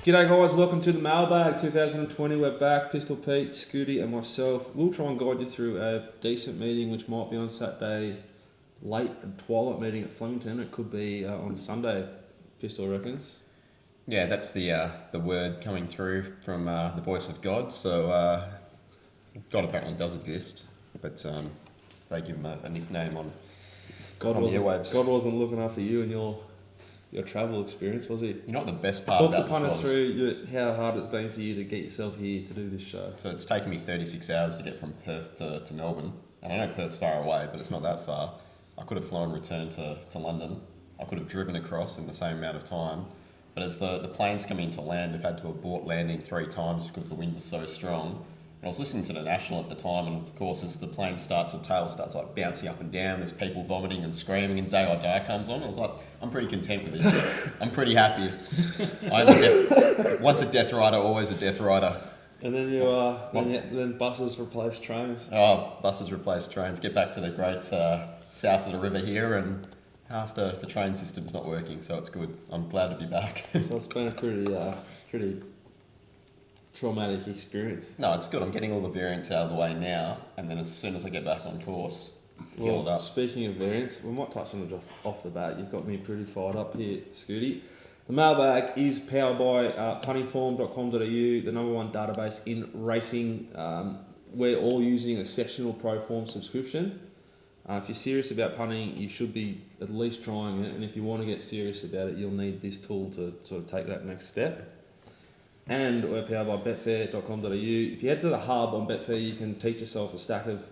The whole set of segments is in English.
G'day guys, welcome to the Mailbag 2020. We're back, Pistol Pete, Scooty and myself. We'll try and guide you through a decent meeting which might be on Saturday late, a Twilight meeting at Flemington. It could be on Sunday, Pistol reckons. Yeah, that's the word coming through from the voice of God. So God apparently does exist, but they give him a nickname on the airwaves. God wasn't looking after you and your travel experience, was he? You know what the best part about this was? Talk upon us through how hard it's been for you to get yourself here to do this show. So it's taken me 36 hours to get from Perth to Melbourne. And I know Perth's far away, but it's not that far. I could have flown return to London. I could have driven across in the same amount of time. But as the planes come into land, I've had to abort landing 3 times because the wind was so strong. And I was listening to the National at the time, and of course, as the plane starts, the tail starts like bouncing up and down. There's people vomiting and screaming, and Day or Die comes on. I was like, I'm pretty content with this. I'm pretty happy. Once a death rider, always a death rider. And then then buses replace trains. Oh, buses replace trains. Get back to the great south of the river here, and half the train system's not working, so it's good. I'm glad to be back. So it's been a pretty traumatic experience. No, it's good. I'm getting all the variants out of the way now, and then as soon as I get back on course, fill it up. Speaking of variants, we might touch on it off the bat. You've got me pretty fired up here, Scooty. The Mailbag is powered by punningform.com.au, the number one database in racing. We're all using a sectional pro form subscription. If you're serious about punting, you should be at least trying it, and if you want to get serious about it, you'll need this tool to sort of take that next step. And we're powered by betfair.com.au. If you head to the hub on Betfair, you can teach yourself a stack of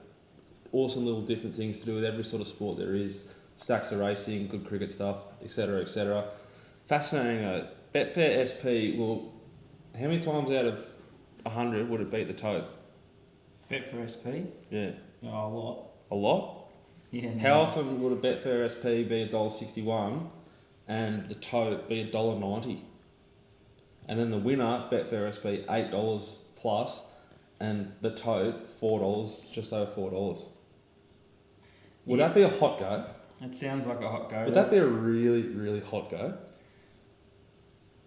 awesome little different things to do with every sort of sport there is. Stacks of racing, good cricket stuff, etc., etc. Fascinating. Betfair SP will, how many times out of 100 would it beat the tote? Betfair SP? Yeah. Oh, a lot. A lot? Yeah. How often would a Betfair SP be $1.61 and the tote be $1.90? And then the winner, Betfair SP, $8 plus, and the tote, $4, just over $4. Would that be a hot go? It sounds like a hot go. Would that be a really, really hot go?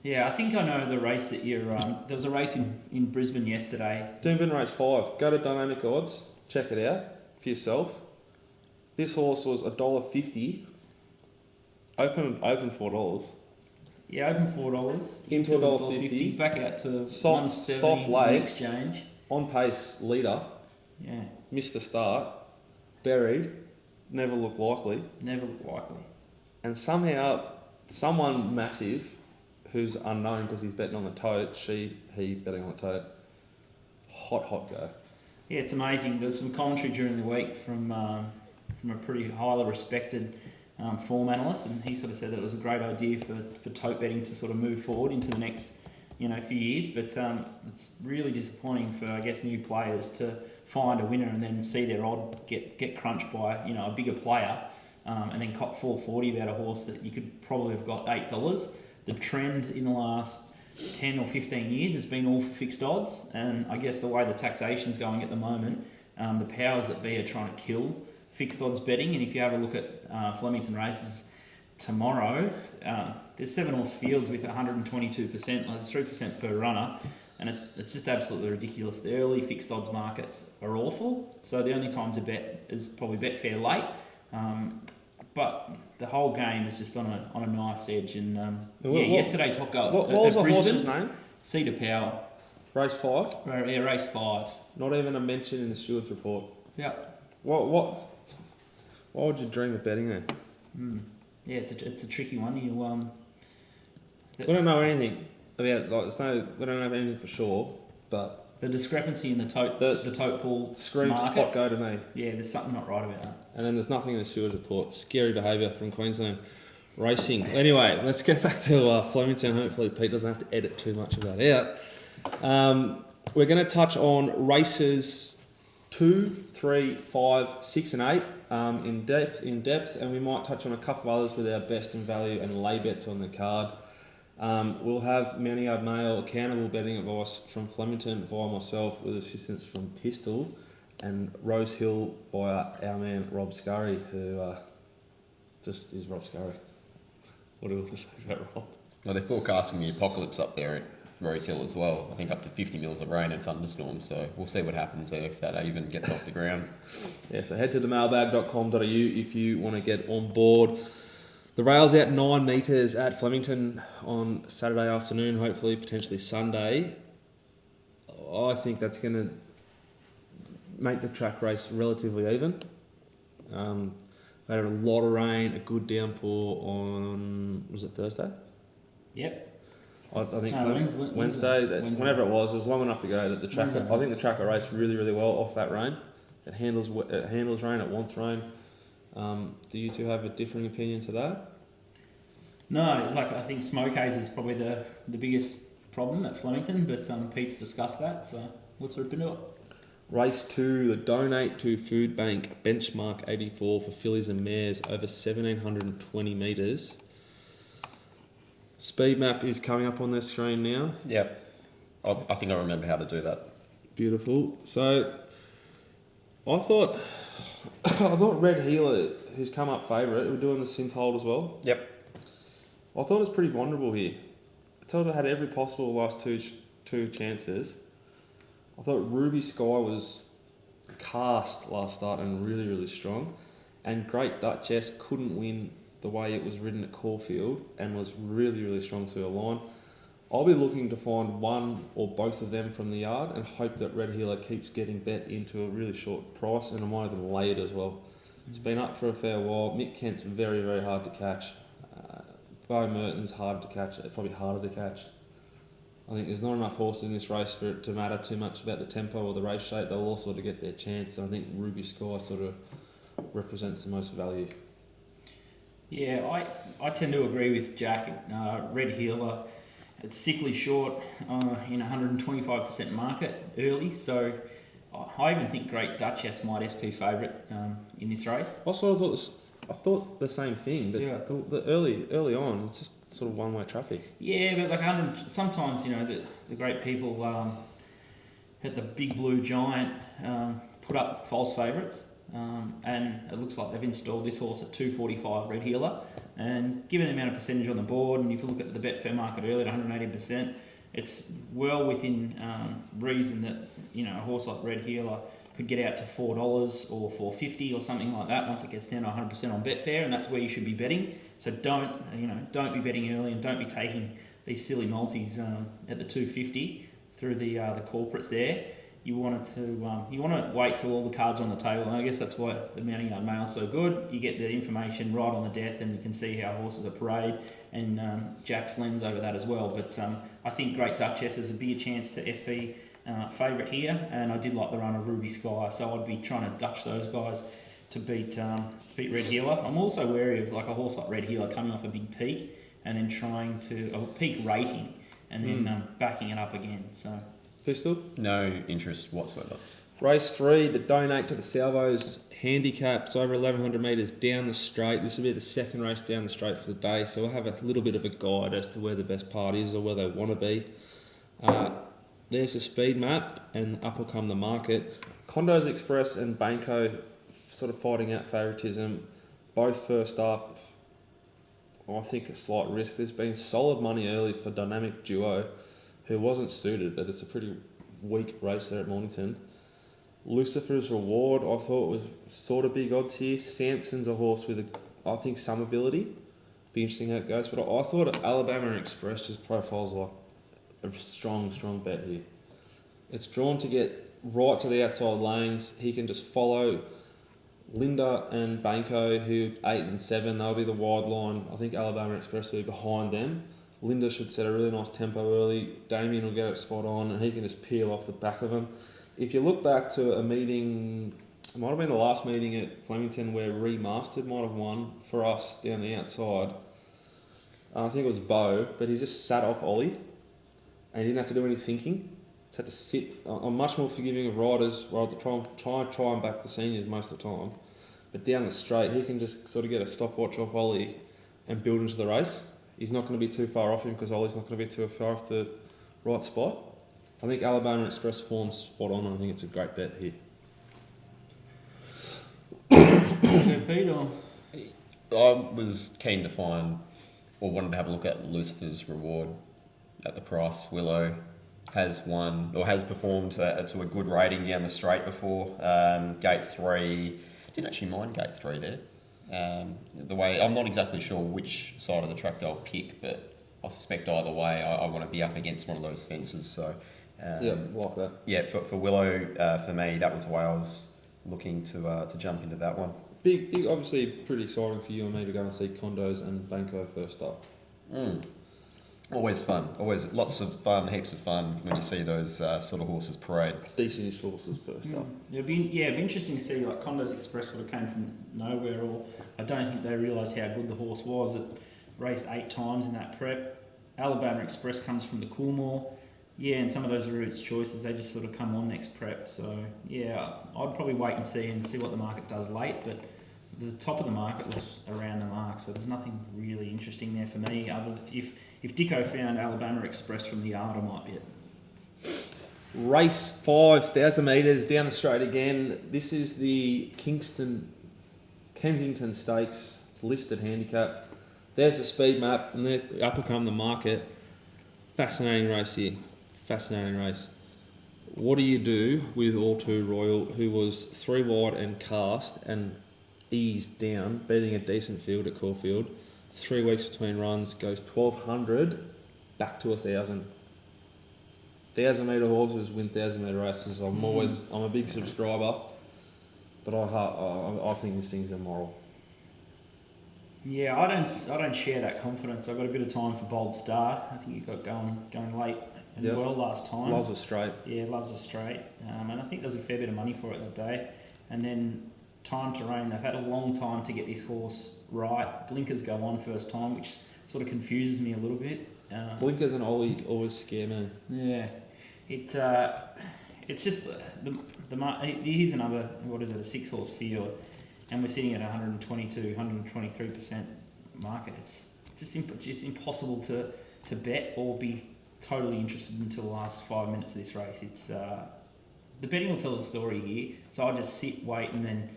Yeah, I think I know the race that you're... there was a race in Brisbane yesterday. Doomben Race 5. Go to Dynamic Odds, check it out for yourself. This horse was $1.50, open $4. Yeah, open $4. Into $1.50. Back out to soft late exchange. On pace leader. Yeah. Missed the start. Buried. Never looked likely. Never looked likely. And somehow, someone massive, who's unknown because he's betting on the tote, he betting on the tote. Hot go. Yeah, it's amazing. There's some commentary during the week from a pretty highly respected form analyst, and he sort of said that it was a great idea for tote betting to sort of move forward into the next few years, but it's really disappointing for, I guess, new players to find a winner and then see their odd get crunched by a bigger player, and then cop $4.40 about a horse that you could probably have got $8. The trend in the last 10 or 15 years has been all for fixed odds, and I guess the way the taxation's going at the moment, the powers that be are trying to kill fixed odds betting. And if you have a look at Flemington races tomorrow, there's 7 horse fields with 122%, that's 3% per runner, and it's just absolutely ridiculous. The early fixed odds markets are awful, so the only time to bet is probably Betfair late, but the whole game is just on a knife's edge. And yesterday's hot go. What was the horse's name? Cedar Power. Race 5? Yeah, race 5. Not even a mention in the steward's report. Yeah. Why would you dream of betting there? Yeah, it's a tricky one. We don't know anything about we don't know anything for sure, but the discrepancy in the tote pool screams market, hot go to me. Yeah, there's something not right about that. And then there's nothing in the steward's report. Scary behaviour from Queensland racing. Anyway, let's get back to Flemington. Hopefully Pete doesn't have to edit too much of that out. We're going to touch on races 2, 3, 5, 6 and 8 in depth, and we might touch on a couple of others with our best in value and lay bets on the card. We'll have Maniyard Mail accountable betting advice from Flemington via myself with assistance from Pistol, and Rose Hill via our man Rob Scurry, who just is Rob Scurry. What do you want to say about Rob? Well, they're forecasting the apocalypse up there Rose Hill as well. I think up to 50 mils of rain and thunderstorms. So we'll see what happens there if that even gets off the ground. Yeah, so head to the mailbag.com.au if you want to get on board. The rail's out 9 metres at Flemington on Saturday afternoon, hopefully, potentially Sunday. I think that's going to make the track race relatively even. They had a lot of rain, a good downpour on, was it Thursday? Yep. I think No, Wednesday, Wednesday. Whenever it was long enough ago that the track. I think the track raced really, really well off that rain. It handles rain, it wants rain. Do you two have a differing opinion to that? No, like I think smoke haze is probably the biggest problem at Flemington, but Pete's discussed that, so let's rip into it. Race 2, the Donate to Food Bank Benchmark 84 for fillies and mares over 1,720 metres. Speed map is coming up on their screen now. Yep. I think I remember how to do that. Beautiful. So, I thought Red Healer, who's come up favourite, we're doing the synth hold as well. Yep. I thought it was pretty vulnerable here. I thought it had every possible last two chances. I thought Ruby Sky was cast last start and really, really strong. And Great Duchess couldn't win the way it was ridden at Caulfield and was really, really strong to a line. I'll be looking to find one or both of them from the yard and hope that Red Healer keeps getting bet into a really short price, and I might even lay it as well. It's been up for a fair while. Mick Kent's very, very hard to catch. Bo Merton's hard to catch, probably harder to catch. I think there's not enough horses in this race for it to matter too much about the tempo or the race shape. They'll all sort of get their chance, and I think Ruby Sky sort of represents the most value. Yeah, I tend to agree with Jack. Red Healer, it's sickly short in 125% market early, so I even think Great Duchess might SP favourite in this race. Also, I thought the same thing, but Yeah. the early on, it's just sort of one-way traffic. Yeah, but like sometimes, you know, the great people at the Big Blue Giant put up false favourites. And it looks like they've installed this horse at 245 Red Healer, and given the amount of percentage on the board, and if you look at the Betfair market earlier at 180%, it's well within reason that, you know, a horse like Red Healer could get out to $4 or $4.50 or something like that once it gets down to 100% on Betfair, and that's where you should be betting. So don't be betting early, and don't be taking these silly multis at the 250 through the corporates there. You want to wait till all the cards are on the table, and I guess that's why the Mounting Yard Mail's so good. You get the information right on the death, and you can see how horses are parade, and Jack's lens over that as well. But I think Great Duchess has a bigger chance to SP favourite here, and I did like the run of Ruby Sky, so I'd be trying to Dutch those guys to beat Red Healer. I'm also wary of like a horse like Red Healer coming off a big peak and then trying to a peak rating and then backing it up again. So. Pistol? No interest whatsoever. Race 3, the Donate to the Salvos handicap. It's over 1,100 metres down the straight. This will be the second race down the straight for the day, so we'll have a little bit of a guide as to where the best part is or where they want to be. There's the speed map, and up will come the market. Condos Express and Banco sort of fighting out favouritism. Both first up. I think a slight risk. There's been solid money early for Dynamic Duo, who wasn't suited, but it's a pretty weak race there at Mornington. Lucifer's Reward, I thought was sort of big odds here. Sampson's a horse with, I think, some ability. Be interesting how it goes. But I thought Alabama Express just profiles like a strong bet here. It's drawn to get right to the outside lanes. He can just follow Linda and Banco, who 8 and 7, they'll be the wide line. I think Alabama Express will be behind them. Linda should set a really nice tempo early. Damien will get it spot on, and he can just peel off the back of him. If you look back to a meeting, it might have been the last meeting at Flemington where Remastered might have won for us down the outside. I think it was Bo, but he just sat off Ollie, and he didn't have to do any thinking. Just had to sit. I'm much more forgiving of riders where I'll try and back the seniors most of the time. But down the straight, he can just sort of get a stopwatch off Ollie and build into the race. He's not going to be too far off him because Ollie's not going to be too far off the right spot. I think Alabama Express form's spot on, and I think it's a great bet here. Pete, or? I was keen to find, or wanted to have a look at Lucifer's Reward. at the price. Willow has won or has performed to a good rating down the straight before. Gate 3, didn't actually mind Gate 3 there. The way, I'm not exactly sure which side of the track they'll pick, but I suspect either way I want to be up against one of those fences. So like that. Yeah, for Willow, for me, that was the way I was looking to jump into that one. Big, obviously pretty exciting for you and me to go and see Condos and Banco first up. Always fun. Always lots of fun, heaps of fun when you see those sort of horses parade. Decentish horses first up. It'd be interesting to see, like, Condos Express sort of came from nowhere, or I don't think they realised how good the horse was. It raced 8 times in that prep. Alabama Express comes from the Coolmore. Yeah, and some of those are its choices. They just sort of come on next prep. So, yeah, I'd probably wait and see what the market does late. But the top of the market was around the mark, so there's nothing really interesting there for me. Other than if Dicko found Alabama Express from the yard, I might be it. Race 5,000 metres down the straight again. This is the Kensington Stakes. It's listed handicap. There's the speed map, and there up will come the market. Fascinating race here. Fascinating race. What do you do with All Too Royal, who was 3 wide and cast and eased down, beating a decent field at Caulfield? 3 weeks between runs, goes 1,200 back to 1,000. 1,000 metre horses win 1,000 metre races. I'm a big subscriber, but I think this thing's immoral. Yeah, I don't share that confidence. I've got a bit of time for Bold Star. I think he got going late and well last time. Loves a straight. Yeah, loves a straight. And I think there's a fair bit of money for it that day. And then Time to Reign, they've had a long time to get this horse right. Blinkers go on first time, which sort of confuses me a little bit. Blinkers and Ollie always scare me. Yeah, it's just here's another, what is it, a 6-horse field, and we're sitting at 122, 123% market. It's just impossible to bet or be totally interested until the last 5 minutes of this race. It's the betting will tell the story here, so I'll just sit, wait, and then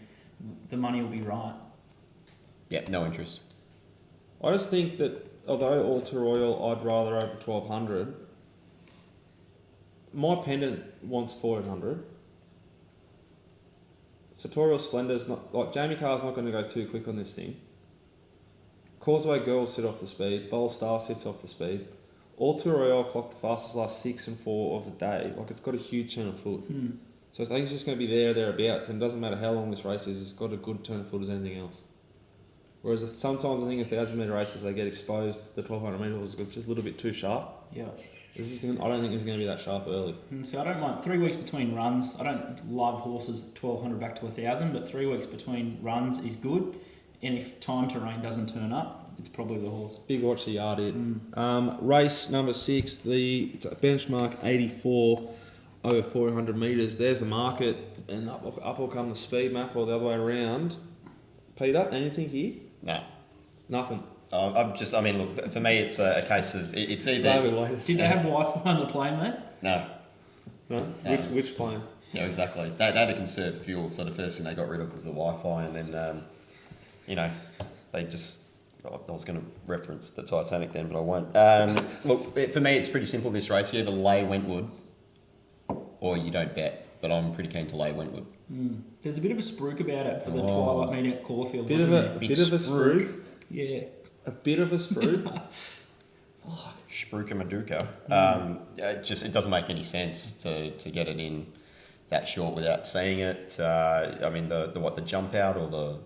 the money will be right. Yeah, no interest. I just think that although All Too Royal, I'd rather over 1,200. My pendant wants 1,400. Sartorial Splendor's not, like, Jamie Carr's not going to go too quick on this thing. Causeway Girls sit off the speed. Bold Star sits off the speed. All Too Royal clocked the fastest last 6 and 4 of the day. Like, it's got a huge turn of foot. So I think it's just going to be thereabouts, and it doesn't matter how long this race is, it's got a good turn of foot as anything else. Whereas sometimes I think 1,000 metre races, they get exposed, the 1,200 metre horses, it's just a little bit too sharp. Yeah. I don't think it's going to be that sharp early. So I don't mind 3 weeks between runs. I don't love horses 1,200 back to 1,000, but 3 weeks between runs is good. And if Time to Reign doesn't turn up, it's probably the horse. Big watch the yard here. Race number 6, the benchmark 84 over 400 metres. There's the market, and up will come the speed map, or the other way around. Peter, anything here? No. Nothing. Look, for me, it's a case of it's either. Did they have Wi-Fi on the plane, mate? No. No? Which plane? Yeah, exactly. They had to conserve fuel, so the first thing they got rid of was the Wi-Fi, and then, they just. I was going to reference the Titanic then, but I won't. Look, for me, it's pretty simple, this race. You either lay Wentwood or you don't bet, but I'm pretty keen to lay Wentwood. There's a bit of a spruik about it for the Twilight meeting at Caulfield, Bit of a spruik. Yeah. A bit of a spruik. Spruika Maduka. It doesn't make any sense to get it in that short without seeing it. The jump out or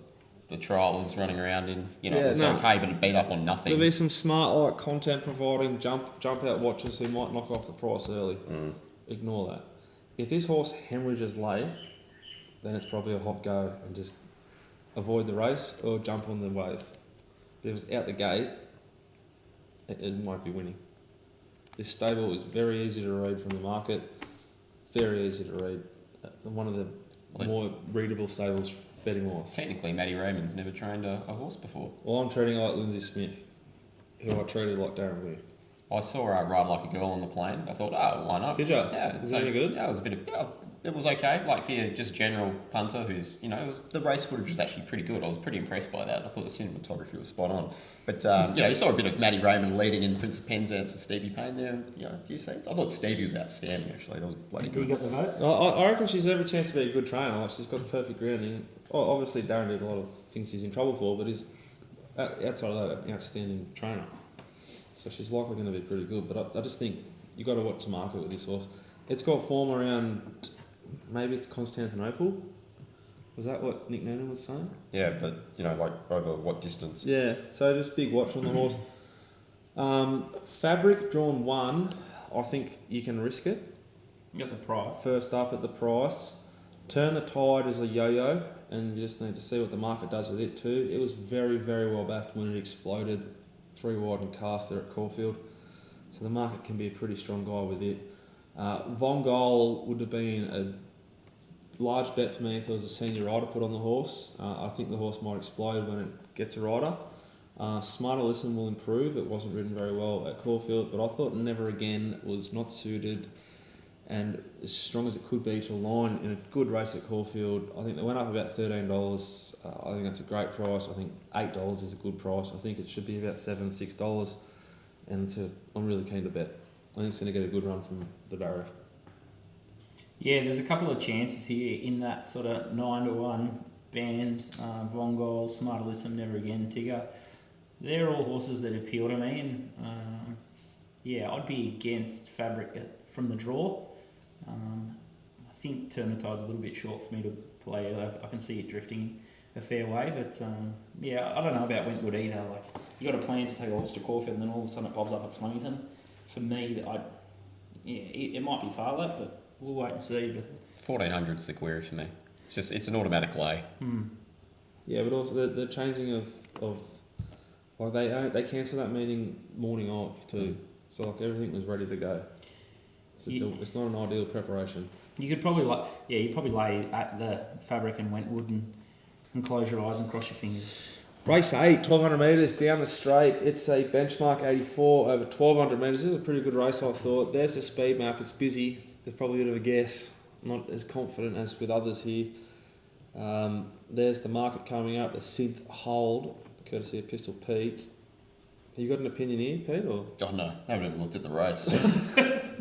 the trial was running around in, it's okay, but it beat up on nothing. There'll be some smart content providing jump out watchers who might knock off the price early. Ignore that. If this horse hemorrhages late, then it's probably a hot go and just avoid the race or jump on the wave. But if it's out the gate, it won't be winning. This stable is very easy to read from the market. Very easy to read. One of the more readable stables betting wise. Technically, Matty Raymond's never trained a horse before. Well, I'm treating like Lindsay Smith, who I treated like Darren Weir. I saw her ride like a girl on the plane. I thought, why not? Did you? Yeah. Is that any good? Yeah, it was a bit it was okay. Like for your just general punter who's, the race footage was actually pretty good. I was pretty impressed by that. I thought the cinematography was spot on. But, you saw a bit of Matty Raymond leading in Prince of Penzance with Stevie Payne there, and, a few seats. I thought Stevie was outstanding, actually. That was bloody good. You got the votes? I reckon she's every chance to be a good trainer. Like, she's got the perfect grounding. Obviously, Darren did a lot of things he's in trouble for, but he's, outside of that, an outstanding trainer. So she's likely going to be pretty good. But I just think you got to watch the market with this horse. It's got form around, maybe it's Constantinople. Was that what Nick Noonan was saying? Yeah, but, like over what distance? Yeah, so just big watch on the horse. Fabric drawn 1, I think you can risk it. You got the price. First up at the price. Turn the Tide is a yo-yo, and you just need to see what the market does with it too. It was very, very well backed when it exploded 3 wide and cast there at Caulfield. So the market can be a pretty strong guy with it. Von Gol would have been a large bet for me if there was a senior rider put on the horse. I think the horse might explode when it gets a rider. Smarter Listen will improve. It wasn't ridden very well at Caulfield, but I thought Never Again was not suited and as strong as it could be to line in a good race at Caulfield. I think they went up about $13. I think that's a great price. I think $8 is a good price. I think it should be about $7, $6, and I'm really keen to bet. I think it's going to get a good run from the barrier. Yeah, there's a couple of chances here in that sort of 9-1 band. Von Gol, Smarter Listen, Never Again, Tigger. They're all horses that appeal to me, and I'd be against Fabric from the draw. I think Turn the Tide's a little bit short for me to play. I can see it drifting a fair way, but I don't know about Wentwood either. Like, you got a plan to take a horse to Caulfield, and then all of a sudden it bobs up at Flemington. For me, it might be far left, but we'll wait and see. But 1400's the query for me. It's an automatic lay. Yeah, but also the changing of they cancelled that meeting morning of too, so like everything was ready to go. So it's not an ideal preparation. You could probably lay at the Fabric and Wentwood and close your eyes and cross your fingers. Race 8, 1200 metres down the straight. It's a benchmark 84 over 1200 metres. This is a pretty good race, I thought. There's the speed map. It's busy. There's probably a bit of a guess. Not as confident as with others here. There's the market coming up. The Synth Hold, courtesy of Pistol Pete. Have you got an opinion here, Pete? Or? Oh, no. I haven't even looked at the race.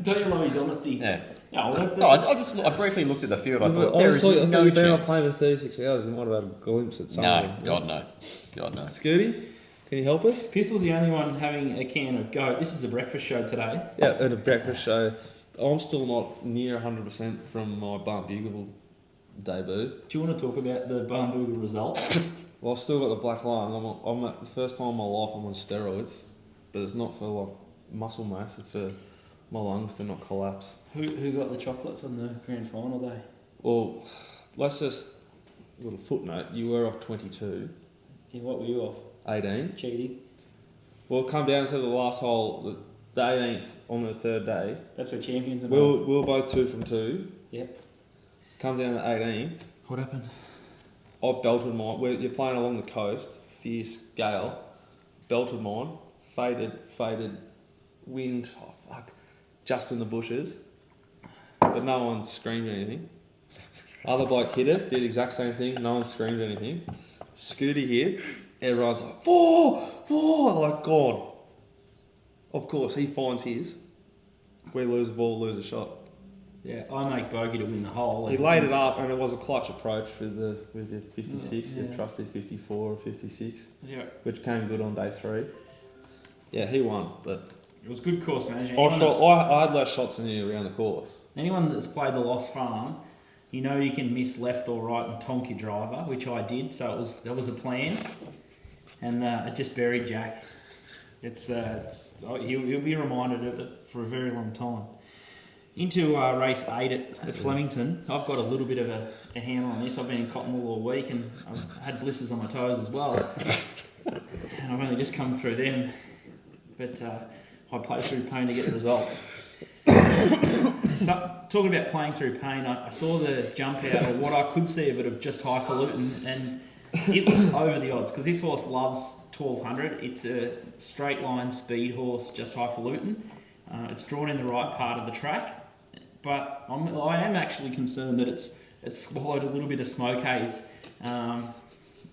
Don't you love his honesty? Yeah. I I briefly looked at the field. I thought, I there is no you've been on chance. plane for 36 hours. You might have had a glimpse at something. No, God no. God no. Scooty, can you help us? Pistol's the only one having a can of goat. This is a breakfast show today. Yeah, at a breakfast show. I'm still not near 100% from my Barn Bugle debut. Do you want to talk about the Barnbougle result? Well, I've still got the black lung. I'm at the first time in my life I'm on steroids, but it's not for like muscle mass. It's for my lungs to not collapse. Who got the chocolates on the grand final day? Well, let's just little footnote. You were off 22. Yeah, what were you off? 18. Cheating. Well, come down to the last hole, the 18th on the third day. That's where champions are. We were both 2 from 2. Yep. Come down to 18th. What happened? I belted mine. You're playing along the coast, fierce gale. Belted mine, faded, wind. Oh fuck! Just in the bushes, but no one screamed anything. Other bloke hit it, did the exact same thing. No one screamed anything. Scooty here, everyone's like 4, like God. Of course, he finds his. We lose the ball, lose a shot. Yeah, I make bogey to win the hole. He laid it up, and it was a clutch approach with the 56, Yeah. your trusty 54 or 56, Yeah. which came good on day 3. Yeah, he won, but It was good course management. I had less shots than you around the course. Anyone that's played the Lost Farm, you know you can miss left or right and tonk your driver, which I did, so that was a plan. And it just buried Jack. He'll be reminded of it for a very long time. Into race 8 at Flemington, I've got a little bit of a handle on this. I've been in Cottonwool all week and I've had blisters on my toes as well. And I've only just come through them. But I played through pain to get the result. So, talking about playing through pain, I saw the jump out, or what I could see of it, of Just Highfalutin, and it looks over the odds because this horse loves 1200. It's a straight line speed horse, Just Highfalutin. It's drawn in the right part of the track. but I am actually concerned that it's swallowed a little bit of smoke haze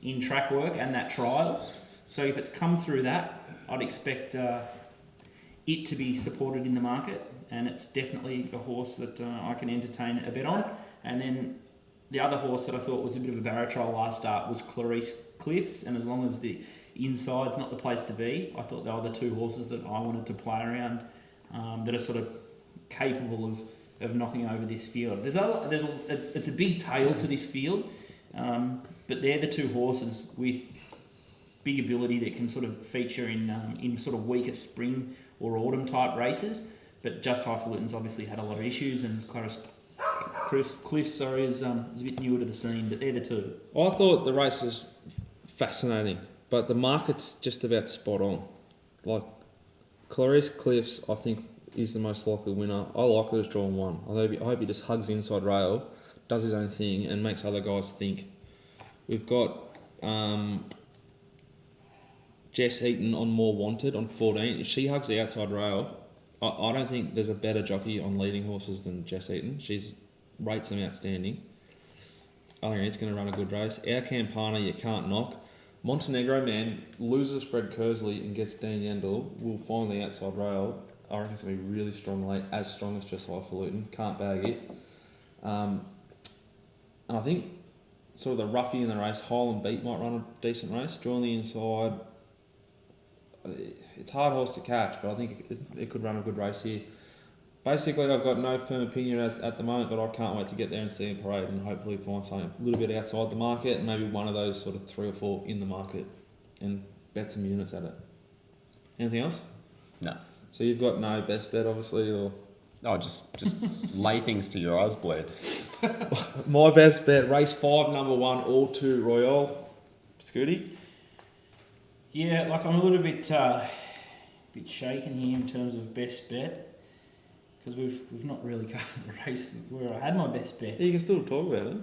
in track work and that trial. So if it's come through that, I'd expect it to be supported in the market, and it's definitely a horse that I can entertain a bet on. And then the other horse that I thought was a bit of a barrow trial last start was Clarice Cliffs, and as long as the inside's not the place to be, I thought they were the two horses that I wanted to play around that are sort of capable of knocking over this field. It's a big tail to this field, but they're the two horses with big ability that can sort of feature in sort of weaker spring or autumn type races. But Just Highfalutin's obviously had a lot of issues, and Clarice Cliffs, is a bit newer to the scene, but they're the two. I thought the race was fascinating, but the market's just about spot on. Like, Clarice Cliffs, I think, is the most likely winner. I like that it's drawn 1. I hope he just hugs the inside rail, does his own thing, and makes other guys think. We've got Jess Eaton on More Wanted on 14. If she hugs the outside rail, I don't think there's a better jockey on leading horses than Jess Eaton. She's rates them outstanding. I think he's going to run a good race. Our Campana, you can't knock. Montenegro, man, loses Fred Kersley and gets Dean Yandel, will find the outside rail. I reckon it's going to be really strong late, as strong as Just Highfalutin. Can't bag it. And I think sort of the roughie in the race, Highland Beat might run a decent race. Drawing the inside, it's a hard horse to catch, but I think it could run a good race here. Basically, I've got no firm opinion at the moment, but I can't wait to get there and see him parade and hopefully find something a little bit outside the market, and maybe one of those sort of 3 or 4 in the market, and bet some units at it. Anything else? No. So you've got no best bet, obviously, or Oh, just lay things to your eyes, Bled. my best bet, race 5, number 1, All 2 Royale. Scooty? Yeah, like I'm a little bit shaken here in terms of best bet, because we've not really covered the race where I had my best bet. Yeah, you can still talk about it.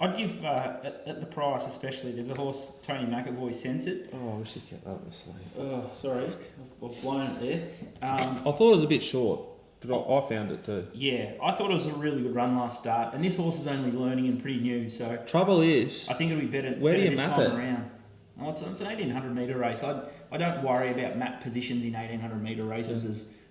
I'd give at the price especially. There's a horse Tony McAvoy Censored. Oh, I wish you kept that up my sleeve. Oh, sorry, I've blown it there. I thought it was a bit short, but I found it too. Yeah, I thought it was a really good run last start, and this horse is only learning and pretty new, so Trouble is, I think it'll be better where do you this map time it? around. Oh, it's an 1800 metre race. I don't worry about map positions in 1800 metre races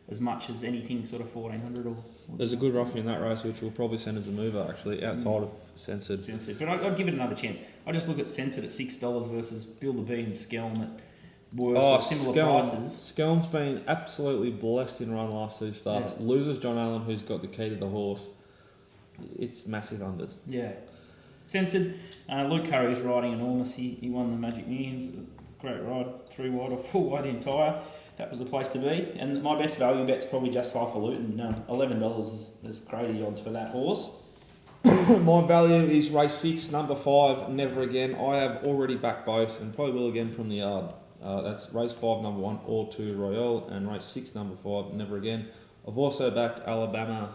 as much as anything sort of 1400 or there's a good roughie in that race, which will probably send as a mover actually outside of Censored. But I'd give it another chance. I just look at Censored at $6 versus Bill the Bee and Skelm at worse similar prices. Skelm's been absolutely blessed in run last 2 starts. Yeah. Loses John Allen, who's got the key to the horse. It's massive unders. Yeah. Censored. Luke Curry's riding enormous. He won the Magic Millions. Great ride, 3 wide or 4 wide the entire. That was the place to be. And my best value bet's probably Just Highfalutin. $11 is crazy odds for that horse. My value is race 6, number 5, Never Again. I have already backed both and probably will again from the yard. That's race 5, number 1, All 2 Royale, and race 6, number 5, Never Again. I've also backed Alabama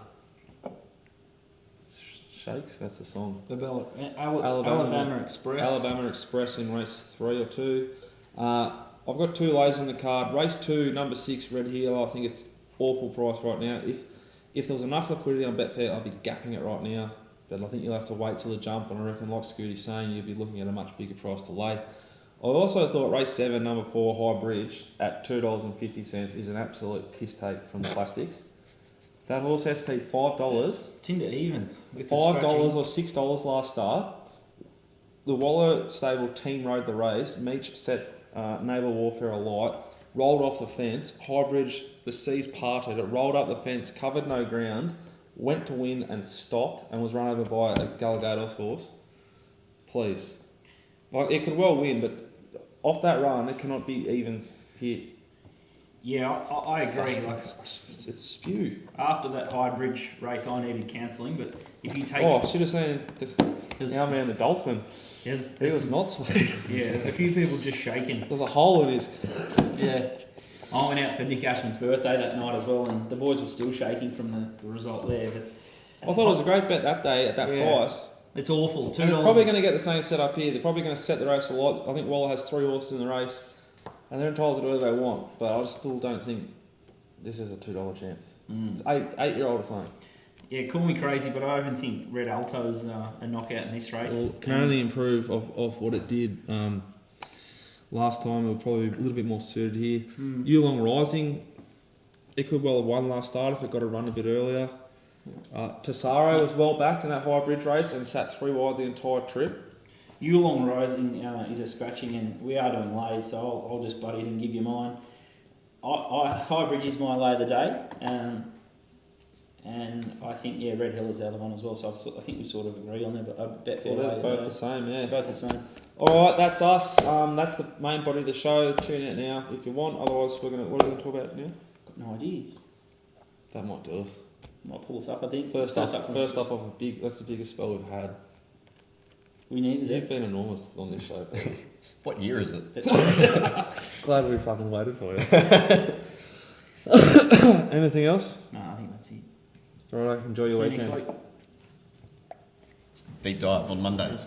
Shakes, that's the song. Alabama Express. Alabama Express in race 3 or 2. I've got 2 lays on the card. Race 2, number 6, Red Heel. I think it's awful price right now. If there was enough liquidity on Betfair, I'd be gapping it right now. But I think you'll have to wait till the jump, and I reckon, like Scooty's saying, you'll be looking at a much bigger price to lay. I also thought race 7, number 4, High Bridge, at $2.50 is an absolute piss take from the plastics. That horse SP $5. Tinder evens. With $5 or $6 last start. The Waller stable team rode the race. Meach set Naval Warfare alight. Rolled off the fence. High Bridge, the seas parted. It rolled up the fence, covered no ground, went to win and stopped, and was run over by a Galligados horse. Please. Like, it could well win, but off that run, it cannot be evens here. Yeah, I agree. Like, It's spew. after that High Bridge race, I needed cancelling. But if you take, I should have seen our man, the Dolphin. He was not sweet. Yeah, there's a few people just shaking. There's a hole in his. Yeah, I went out for Nick Ashman's birthday that night as well, and the boys were still shaking from the result there. But I thought it was a great bet that day at that price. It's awful. $2. And they're probably going to get the same setup here. They're probably going to set the race a lot. I think Waller has 3 horses in the race, and they're entitled to do whatever they want. But I just still don't think this is a $2 chance. It's 8-year-old or something. Yeah, call me crazy, but I even think Red Alto's a knockout in this race. Well, can only improve of what it did last time. It was probably a little bit more suited here. Yulong Rising, it could well have won last start if it got a run a bit earlier. Pissarro was well backed in that high bridge race and sat 3 wide the entire trip. Yulong Rising is a scratching, and we are doing lays, so I'll just butt in and give you mine. High Bridge is my lay of the day, and I think Red Hill is the other one as well. So I think we sort of agree on there, but I bet fair Well, lay. they're both the same, yeah. Both the same. All right, that's us. That's the main body of the show. Tune out now if you want. Otherwise, what are we going to talk about now? Got no idea. That might do us. Might pull us up, I think. First off, that's the biggest spell we've had. We needed You've it. been enormous on this show. What year is it? Glad we fucking waited for you. Anything else? No, I think that's it. All right, enjoy your See you weekend. next week. Deep dive on Mondays.